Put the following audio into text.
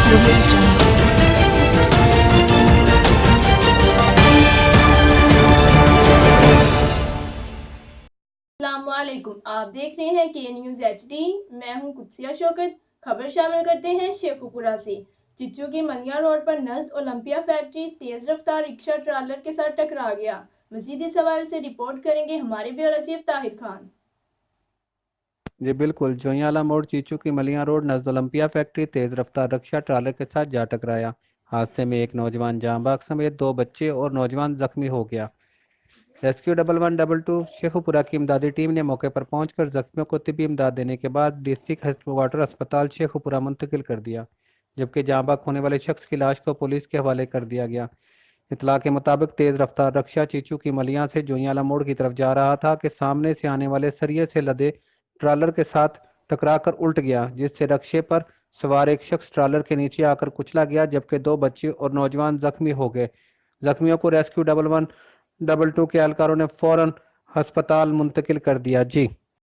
audio jungle. अस्सलामुअलैकुम, आप देख रहे हैं के न्यूज़ HD। मैं हूं कुदसिया शौकत। खबर शामिल करते हैं शेखुपुरा से। चिच्चू की मलिया रोड पर नज़द ओलंपिया फैक्ट्री तेज रफ्तार रिक्शा ट्रालर के साथ टकरा गया। मजीद इस हवाले से रिपोर्ट करेंगे हमारे ब्यूरो चीफ ताहिर खान। जी बिल्कुल, जोइयाला मोड़ चीचू की मलिया रोड नजद ओलंपिया फैक्ट्री तेज रफ्तार रक्षा ट्रालर के साथ जा टकराया। हादसे में एक नौजवान जाँ बाग समेत 2 बच्चे और नौजवान जख्मी हो गया। रेस्क्यू 1112 शेखुपुरा की इमदादी टीम ने मौके पर पहुंचकर जख्मियों को तिब्बी इमदाद देने के बाद डिस्ट्रिक्ट हेडक्वार्टर अस्पताल शेखुपुरा मुंतकिल कर दिया, जबकि जाँ बाग होने वाले शख्स की लाश को पुलिस के हवाले कर दिया गया। इतला के मुताबिक तेज रफ्तार रक्षा चीचू की मलिया से जोइयाला मोड़ की तरफ जा रहा था कि सामने से आने वाले सरिये से लदे ट्रालर के साथ टकराकर उल्ट गया, जिससे रक्षे पर सवार एक शख्स ट्रालर के नीचे आकर कुचला गया, जबकि 2 बच्चे और नौजवान जख्मी हो गए। जख्मियों को रेस्क्यू 1112 के एहलकारों ने फौरन अस्पताल मुंतकिल कर दिया। जी।